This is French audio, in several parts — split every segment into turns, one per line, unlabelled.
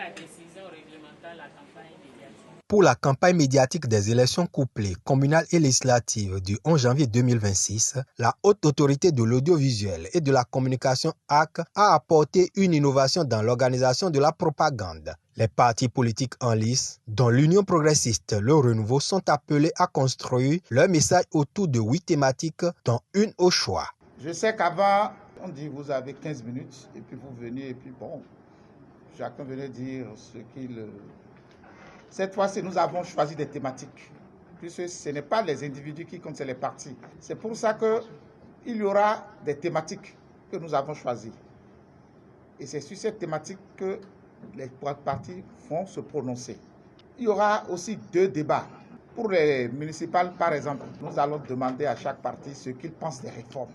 la décision réglementaire, la campagne médiatique.
Pour la campagne médiatique des élections couplées communales et législatives du 11 janvier 2026, la Haute Autorité de l'Audiovisuel et de la Communication HAC a apporté une innovation dans l'organisation de la propagande. Les partis politiques en lice, dont l'Union progressiste Le Renouveau, sont appelés à construire leur message autour de 8 thématiques, dont une au choix.
Je sais qu'avant, on dit vous avez 15 minutes et puis vous venez et puis bon, chacun venait dire ce qu'il... Cette fois-ci, nous avons choisi des thématiques, puisque ce n'est pas les individus qui comptent, c'est les partis. C'est pour ça qu'il y aura des thématiques que nous avons choisies. Et c'est sur cette thématique que les partis vont se prononcer. Il y aura aussi 2 débats. Pour les municipales, par exemple, nous allons demander à chaque parti ce qu'il pense des réformes,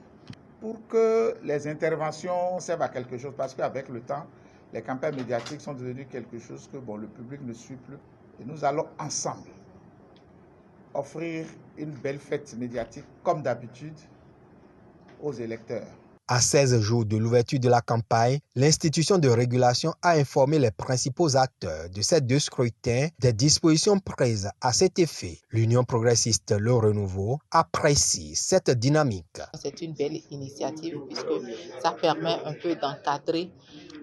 pour que les interventions servent à quelque chose, parce qu'avec le temps, les campagnes médiatiques sont devenues quelque chose que le public ne suit plus. Et nous allons ensemble offrir une belle fête médiatique, comme d'habitude, aux électeurs.
À 16 jours de l'ouverture de la campagne, l'institution de régulation a informé les principaux acteurs de ces 2 scrutins des dispositions prises à cet effet. L'Union progressiste Le Renouveau apprécie cette dynamique.
C'est une belle initiative puisque ça permet un peu d'encadrer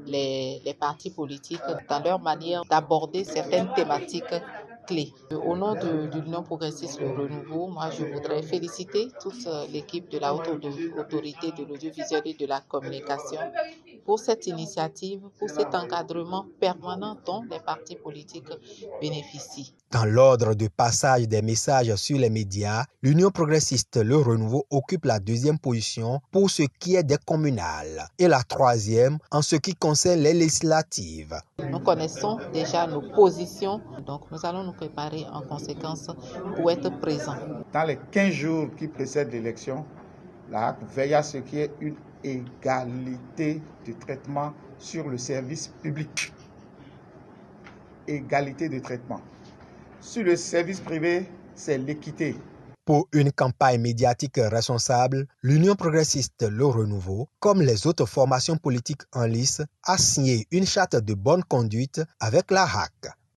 les partis politiques dans leur manière d'aborder certaines thématiques clés. Au nom de l'Union progressiste Le Renouveau, moi je voudrais féliciter toute l'équipe de la Haute Autorité de l'Audiovisuel et de la Communication pour cette initiative, pour cet encadrement permanent dont les partis politiques bénéficient.
Dans l'ordre de passage des messages sur les médias, l'Union progressiste Le Renouveau occupe la 2e position pour ce qui est des communales et la 3e en ce qui concerne les législatives.
Nous connaissons déjà nos positions, donc nous allons nous préparer en conséquence pour être présents.
Dans les 15 jours qui précèdent l'élection, la HAC veille à ce qu'il y ait une égalité de traitement sur le service public. Égalité de traitement. Sur le service privé, c'est l'équité.
Pour une campagne médiatique responsable, l'Union progressiste Le Renouveau, comme les autres formations politiques en lice, a signé une charte de bonne conduite avec la HAC.